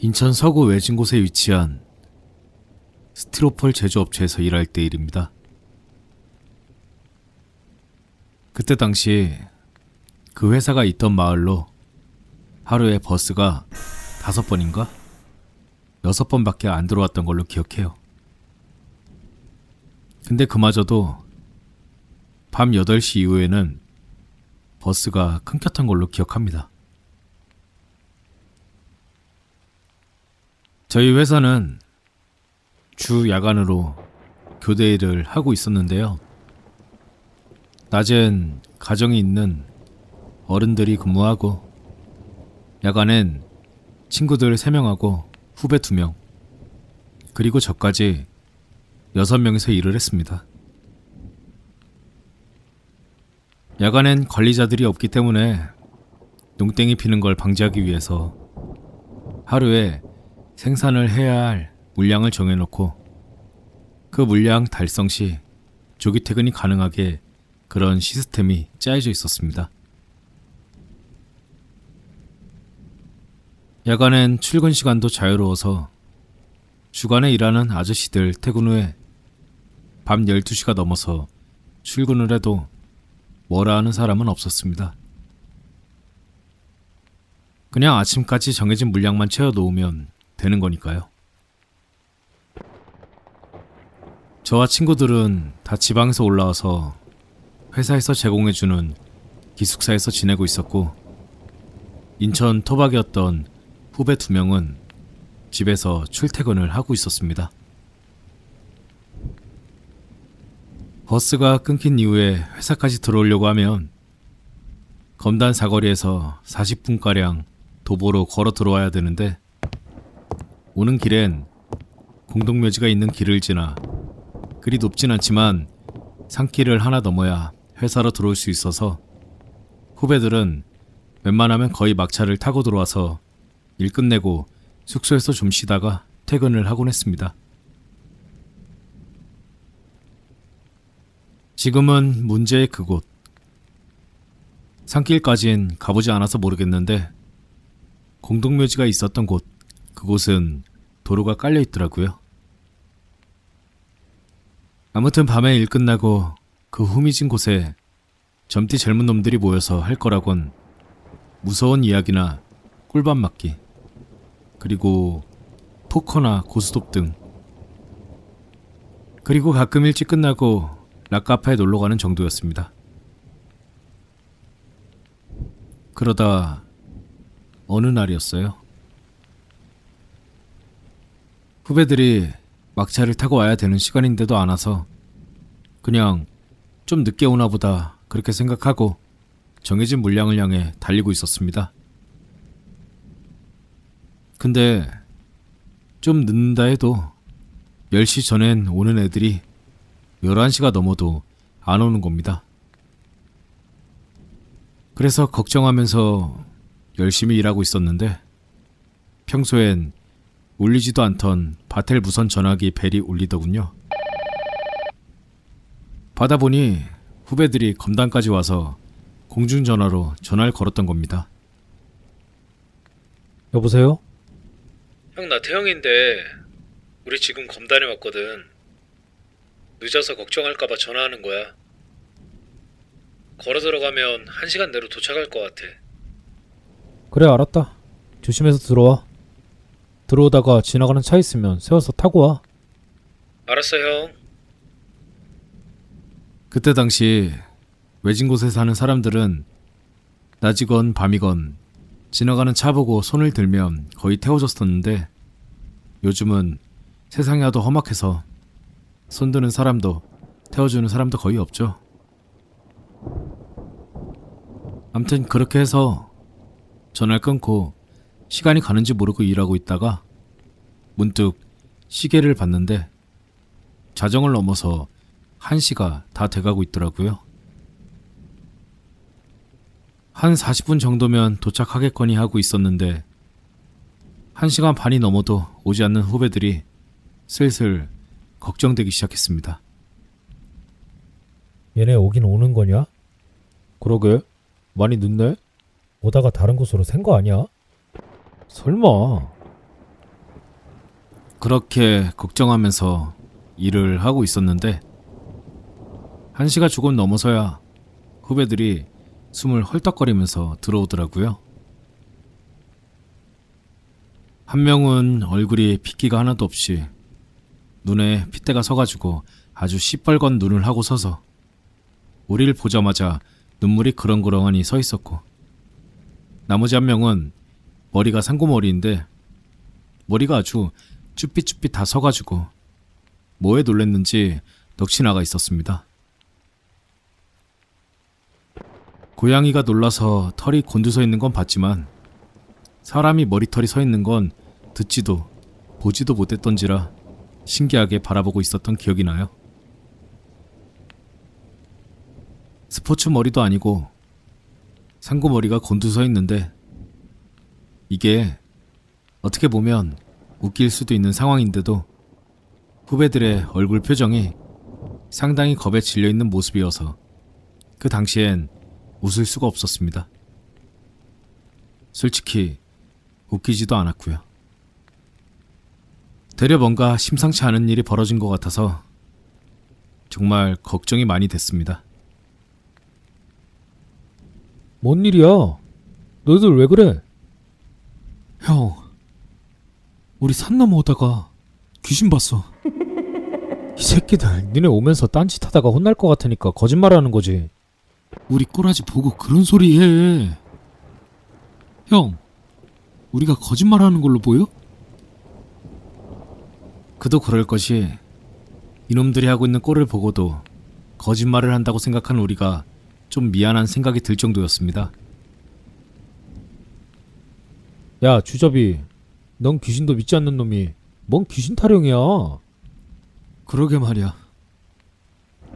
인천 서구 외진 곳에 위치한 스티로폴 제조업체에서 일할 때 일입니다. 그때 당시 그 회사가 있던 마을로 하루에 버스가 5번인가? 6번밖에 안 들어왔던 걸로 기억해요. 근데 그마저도 밤 8시 이후에는 버스가 끊겼던 걸로 기억합니다. 저희 회사는 주 야간으로 교대 일을 하고 있었는데요. 낮엔 가정이 있는 어른들이 근무하고 야간엔 친구들 3명하고 후배 2명 그리고 저까지 6명이서 일을 했습니다. 야간엔 관리자들이 없기 때문에 농땡이 피는 걸 방지하기 위해서 하루에 생산을 해야 할 물량을 정해놓고 그 물량 달성 시 조기 퇴근이 가능하게 그런 시스템이 짜여져 있었습니다. 야간엔 출근 시간도 자유로워서 주간에 일하는 아저씨들 퇴근 후에 밤 12시가 넘어서 출근을 해도 뭐라 하는 사람은 없었습니다. 그냥 아침까지 정해진 물량만 채워놓으면 되는 거니까요. 저와 친구들은 다 지방에서 올라와서 회사에서 제공해주는 기숙사에서 지내고 있었고 인천 토박이었던 후배 2명은 집에서 출퇴근을 하고 있었습니다. 버스가 끊긴 이후에 회사까지 들어오려고 하면 검단 사거리에서 40분가량 도보로 걸어 들어와야 되는데 오는 길엔 공동묘지가 있는 길을 지나 그리 높진 않지만 산길을 하나 넘어야 회사로 들어올 수 있어서 후배들은 웬만하면 거의 막차를 타고 들어와서 일 끝내고 숙소에서 좀 쉬다가 퇴근을 하곤 했습니다. 지금은 문제의 그곳. 산길까진 가보지 않아서 모르겠는데 공동묘지가 있었던 곳, 그곳은 도로가 깔려 있더라고요. 아무튼 밤에 일 끝나고 그 후미진 곳에 젊디 젊은 놈들이 모여서 할 거라곤 무서운 이야기나 꿀밤 맞기, 그리고 포커나 고스톱 등, 그리고 가끔 일찍 끝나고 락카페에 놀러가는 정도였습니다. 그러다 어느 날이었어요. 후배들이 막차를 타고 와야 되는 시간인데도 안 와서 그냥 좀 늦게 오나 보다 그렇게 생각하고 정해진 물량을 향해 달리고 있었습니다. 근데 좀 늦는다 해도 10시 전엔 오는 애들이 11시가 넘어도 안 오는 겁니다. 그래서 걱정하면서 열심히 일하고 있었는데 평소엔 울리지도 않던 바텔 무선 전화기 벨이 울리더군요. 받아보니 후배들이 검단까지 와서 공중전화로 전화를 걸었던 겁니다. 여보세요? 형, 나 태영인데 우리 지금 검단에 왔거든. 늦어서 걱정할까봐 전화하는 거야. 걸어 들어가면 1시간 내로 도착할 것 같아. 그래, 알았다. 조심해서 들어와. 들어오다가 지나가는 차 있으면 세워서 타고 와. 알았어, 형. 그때 당시 외진 곳에 사는 사람들은 낮이건 밤이건 지나가는 차 보고 손을 들면 거의 태워줬었는데 요즘은 세상이 하도 험악해서 손드는 사람도 태워주는 사람도 거의 없죠. 암튼 그렇게 해서 전화를 끊고 시간이 가는지 모르고 일하고 있다가 문득 시계를 봤는데 자정을 넘어서 1시가 다 돼가고 있더라고요. 한 40분 정도면 도착하겠거니 하고 있었는데 1시간 반이 넘어도 오지 않는 후배들이 슬슬 걱정되기 시작했습니다. 얘네 오긴 오는 거냐? 그러게, 많이 늦네? 오다가 다른 곳으로 샌 거 아니야? 설마. 그렇게 걱정하면서 일을 하고 있었는데 1시가 조금 넘어서야 후배들이 숨을 헐떡거리면서 들어오더라고요. 한 명은 얼굴이 핏기가 하나도 없이 눈에 핏대가 서가지고 아주 시뻘건 눈을 하고 서서 우리를 보자마자 눈물이 그렁그렁하니 서 있었고, 나머지 한 명은 머리가 상고머리인데 머리가 아주 쭈삣쭈삣 다 서가지고 뭐에 놀랬는지 넋이 나가 있었습니다. 고양이가 놀라서 털이 곤두서 있는 건 봤지만 사람이 머리털이 서 있는 건 듣지도 보지도 못했던지라 신기하게 바라보고 있었던 기억이 나요. 스포츠 머리도 아니고 상고머리가 곤두서 있는데 이게 어떻게 보면 웃길 수도 있는 상황인데도 후배들의 얼굴 표정이 상당히 겁에 질려 있는 모습이어서 그 당시엔 웃을 수가 없었습니다. 솔직히 웃기지도 않았고요. 되려 뭔가 심상치 않은 일이 벌어진 것 같아서 정말 걱정이 많이 됐습니다. 뭔 일이야? 너희들 왜 그래? 형, 우리 산 넘어오다가 귀신 봤어. 이 새끼들 니네 오면서 딴짓하다가 혼날 것 같으니까 거짓말하는 거지. 우리 꼬라지 보고 그런 소리 해. 형, 우리가 거짓말하는 걸로 보여? 그도 그럴 것이 이놈들이 하고 있는 꼴을 보고도 거짓말을 한다고 생각한 우리가 좀 미안한 생각이 들 정도였습니다. 야 주접이, 넌 귀신도 믿지 않는 놈이 뭔 귀신 타령이야. 그러게 말이야.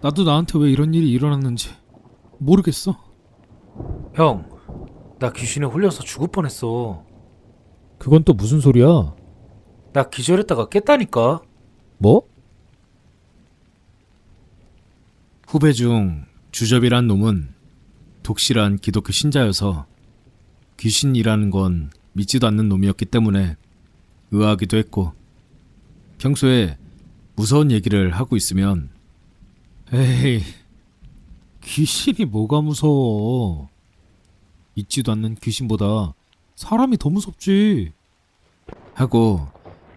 나도 나한테 왜 이런 일이 일어났는지 모르겠어. 형, 나 귀신에 홀려서 죽을 뻔했어. 그건 또 무슨 소리야? 나 기절했다가 깼다니까. 뭐? 후배 중 주접이란 놈은 독실한 기독교 신자여서 귀신이라는 건 믿지도 않는 놈이었기 때문에 의아하기도 했고, 평소에 무서운 얘기를 하고 있으면 에이, 귀신이 뭐가 무서워. 있지도 않는 귀신보다 사람이 더 무섭지 하고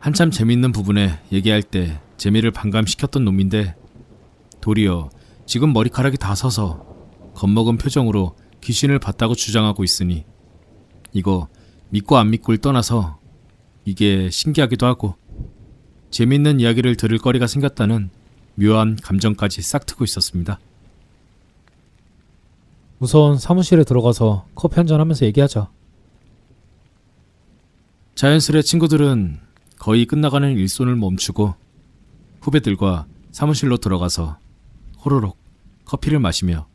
한참 재밌는 부분에 얘기할 때 재미를 반감시켰던 놈인데, 도리어 지금 머리카락이 다 서서 겁먹은 표정으로 귀신을 봤다고 주장하고 있으니 이거 믿고 안 믿고를 떠나서 이게 신기하기도 하고 재밌는 이야기를 들을 거리가 생겼다는 묘한 감정까지 싹트고 있었습니다. 우선 사무실에 들어가서 커피 한잔 하면서 얘기하자. 자연스레 친구들은 거의 끝나가는 일손을 멈추고 후배들과 사무실로 들어가서 호로록 커피를 마시며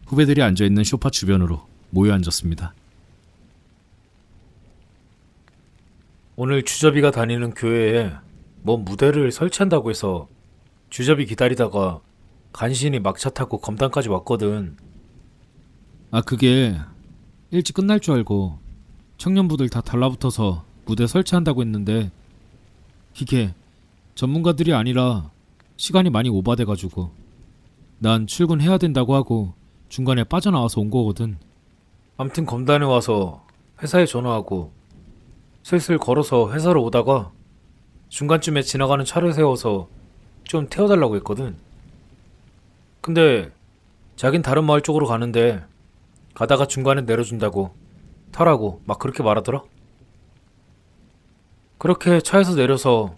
후배들이 앉아있는 소파 주변으로 모여 앉았습니다. 오늘 주접이가 다니는 교회에 뭔 무대를 설치한다고 해서 주접이 기다리다가 간신히 막차 타고 검단까지 왔거든. 아, 그게 일찍 끝날 줄 알고 청년부들 다 달라붙어서 무대 설치한다고 했는데 이게 전문가들이 아니라 시간이 많이 오바돼가지고 난 출근해야 된다고 하고 중간에 빠져나와서 온 거거든. 암튼 검단에 와서 회사에 전화하고 슬슬 걸어서 회사로 오다가 중간쯤에 지나가는 차를 세워서 좀 태워달라고 했거든. 근데 자긴 다른 마을 쪽으로 가는데 가다가 중간에 내려준다고 타라고 막 그렇게 말하더라. 그렇게 차에서 내려서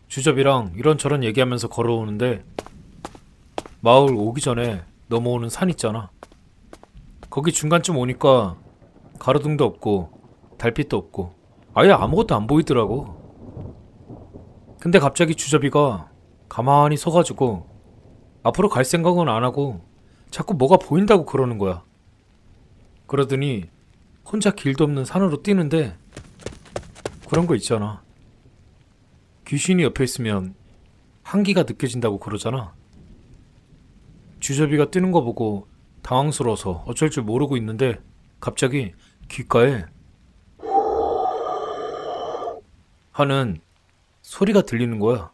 주접이랑 이런저런 얘기하면서 걸어오는데 마을 오기 전에 넘어오는 산 있잖아. 거기 중간쯤 오니까 가로등도 없고 달빛도 없고 아예 아무것도 안 보이더라고. 근데 갑자기 주접이가 가만히 서가지고 앞으로 갈 생각은 안 하고 자꾸 뭐가 보인다고 그러는 거야. 그러더니 혼자 길도 없는 산으로 뛰는데 그런 거 있잖아. 귀신이 옆에 있으면 한기가 느껴진다고 그러잖아. 주접이가 뛰는 거 보고 당황스러워서 어쩔 줄 모르고 있는데 갑자기 귓가에 하는 소리가 들리는 거야.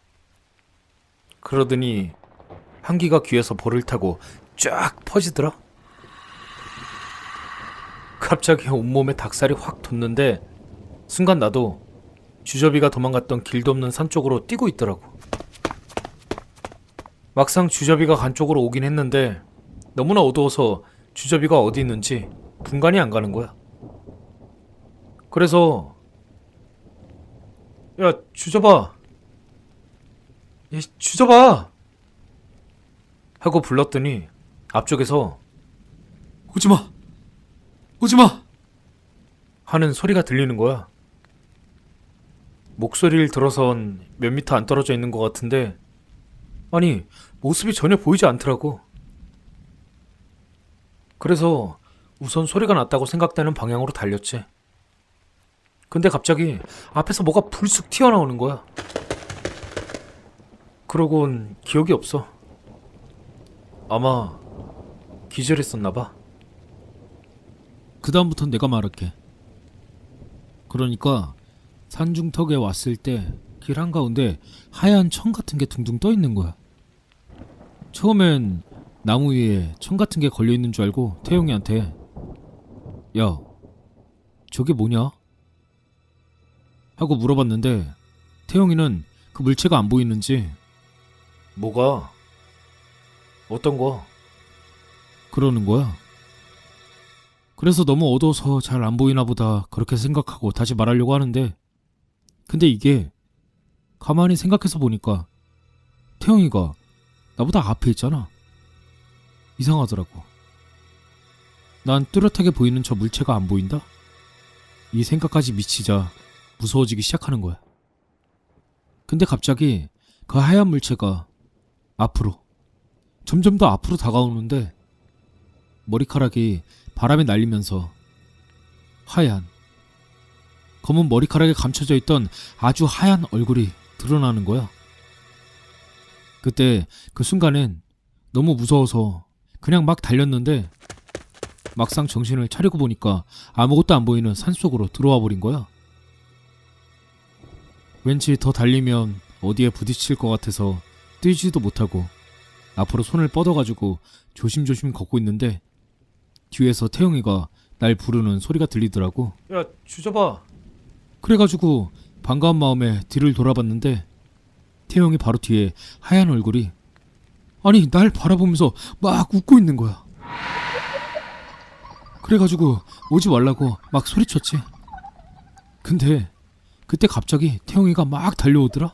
그러더니 한기가 귀에서 볼을 타고 쫙 퍼지더라. 갑자기 온몸에 닭살이 확 돋는데 순간 나도 주저비가 도망갔던 길도 없는 산 쪽으로 뛰고 있더라고. 막상 주저비가 간 쪽으로 오긴 했는데 너무나 어두워서 주저비가 어디 있는지 분간이 안 가는 거야. 그래서 야 주저봐, 야 주저봐 하고 불렀더니 앞쪽에서 오지마, 오지마 하는 소리가 들리는 거야. 목소리를 들어선 몇 미터 안 떨어져 있는 것 같은데 아니 모습이 전혀 보이지 않더라고. 그래서 우선 소리가 났다고 생각되는 방향으로 달렸지. 근데 갑자기 앞에서 뭐가 불쑥 튀어나오는 거야. 그러곤 기억이 없어. 아마 기절했었나 봐. 그 다음부턴 내가 말할게. 그러니까 산중턱에 왔을 때 길 한가운데 하얀 청 같은 게 둥둥 떠 있는 거야. 처음엔 나무 위에 청 같은 게 걸려 있는 줄 알고 태용이한테 야, 저게 뭐냐? 하고 물어봤는데 태용이는 그 물체가 안 보이는지 뭐가? 어떤 거? 그러는 거야. 그래서 너무 어두워서 잘 안 보이나 보다 그렇게 생각하고 다시 말하려고 하는데 근데 이게 가만히 생각해서 보니까 태영이가 나보다 앞에 있잖아. 이상하더라고. 난 뚜렷하게 보이는 저 물체가 안 보인다? 이 생각까지 미치자 무서워지기 시작하는 거야. 근데 갑자기 그 하얀 물체가 앞으로 점점 더 앞으로 다가오는데 머리카락이 바람에 날리면서 하얀 검은 머리카락에 감춰져 있던 아주 하얀 얼굴이 드러나는 거야. 그때 그 순간엔 너무 무서워서 그냥 막 달렸는데 막상 정신을 차리고 보니까 아무것도 안 보이는 산속으로 들어와 버린 거야. 왠지 더 달리면 어디에 부딪힐 것 같아서 뛰지도 못하고 앞으로 손을 뻗어가지고 조심조심 걷고 있는데 뒤에서 태영이가 날 부르는 소리가 들리더라고. 야 주저봐. 그래가지고 반가운 마음에 뒤를 돌아봤는데 태영이 바로 뒤에 하얀 얼굴이 아니 날 바라보면서 막 웃고 있는 거야. 그래가지고 오지 말라고 막 소리쳤지. 근데 그때 갑자기 태영이가 막 달려오더라.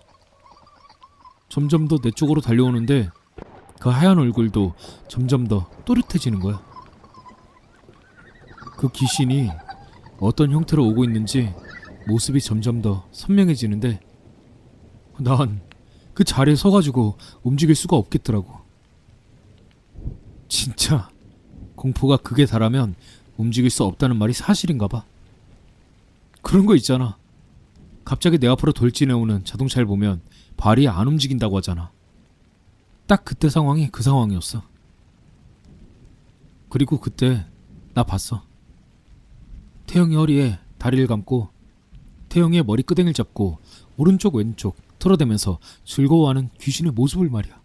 점점 더 내 쪽으로 달려오는데 그 하얀 얼굴도 점점 더 또렷해지는 거야. 그 귀신이 어떤 형태로 오고 있는지 모습이 점점 더 선명해지는데 난 그 자리에 서가지고 움직일 수가 없겠더라고. 진짜 공포가 극에 달하면 움직일 수 없다는 말이 사실인가 봐. 그런 거 있잖아. 갑자기 내 앞으로 돌진해오는 자동차를 보면 발이 안 움직인다고 하잖아. 딱 그때 상황이 그 상황이었어. 그리고 그때 나 봤어. 태영이 허리에 다리를 감고 태영이의 머리끄댕이를 잡고 오른쪽 왼쪽 틀어대면서 즐거워하는 귀신의 모습을 말이야.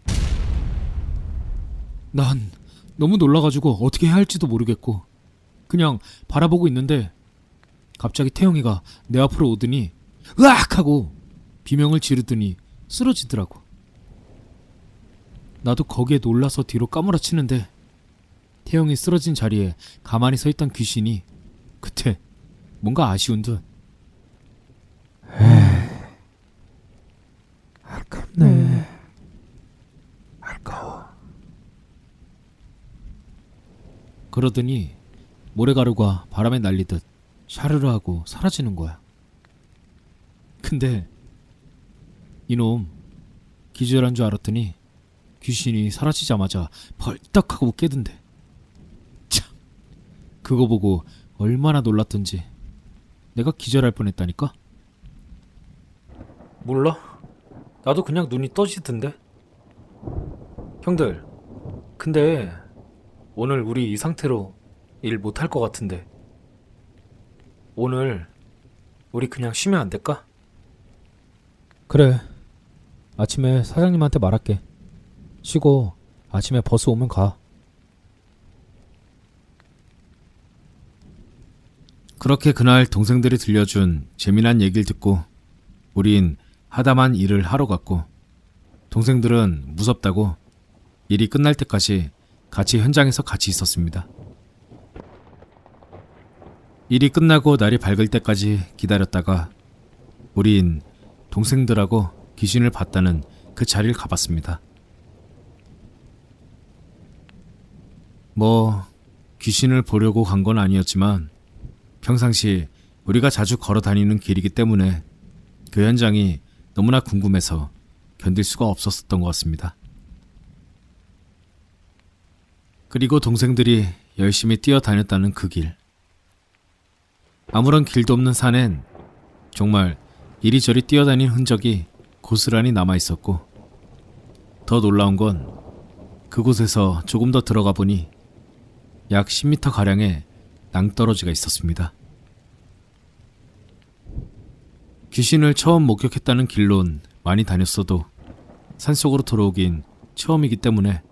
난 너무 놀라가지고 어떻게 해야 할지도 모르겠고 그냥 바라보고 있는데 갑자기 태영이가 내 앞으로 오더니 으악! 하고 비명을 지르더니 쓰러지더라고. 나도 거기에 놀라서 뒤로 까무라치는데 태영이 쓰러진 자리에 가만히 서 있던 귀신이 그때 뭔가 아쉬운 듯 아깝네. 아까워. 그러더니 모래가루가 바람에 날리듯 샤르르 하고 사라지는 거야. 근데 이놈 기절한 줄 알았더니 귀신이 사라지자마자 벌떡하고 깨던데. 참, 그거 보고 얼마나 놀랐던지 내가 기절할 뻔했다니까. 몰라. 나도 그냥 눈이 떠지던데. 형들, 근데 오늘 우리 이 상태로 일 못할 것 같은데 오늘 우리 그냥 쉬면 안 될까? 그래. 아침에 사장님한테 말할게. 쉬고 아침에 버스 오면 가. 그렇게 그날 동생들이 들려준 재미난 얘기를 듣고 우린 하다만 일을 하러 갔고 동생들은 무섭다고 일이 끝날 때까지 같이 현장에서 같이 있었습니다. 일이 끝나고 날이 밝을 때까지 기다렸다가 우린 동생들하고 귀신을 봤다는 그 자리를 가봤습니다. 뭐 귀신을 보려고 간 건 아니었지만 평상시 우리가 자주 걸어 다니는 길이기 때문에 그 현장이 너무나 궁금해서 견딜 수가 없었던 것 같습니다. 그리고 동생들이 열심히 뛰어다녔다는 그 길. 아무런 길도 없는 산엔 정말 이리저리 뛰어다닌 흔적이 고스란히 남아있었고 더 놀라운 건 그곳에서 조금 더 들어가 보니 약 10m 가량의 낭떠러지가 있었습니다. 귀신을 처음 목격했다는 길론 많이 다녔어도 산속으로 들어오긴 처음이기 때문에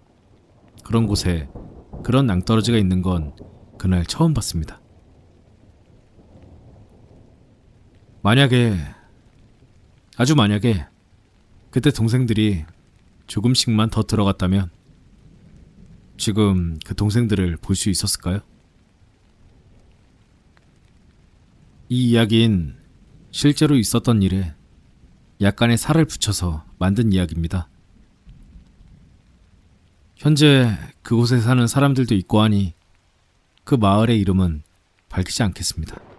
그런 곳에 그런 낭떠러지가 있는 건 그날 처음 봤습니다. 아주 만약에 그때 동생들이 조금씩만 더 들어갔다면 지금 그 동생들을 볼 수 있었을까요? 이 이야기는 실제로 있었던 일에 약간의 살을 붙여서 만든 이야기입니다. 현재 그곳에 사는 사람들도 있고 하니 그 마을의 이름은 밝히지 않겠습니다.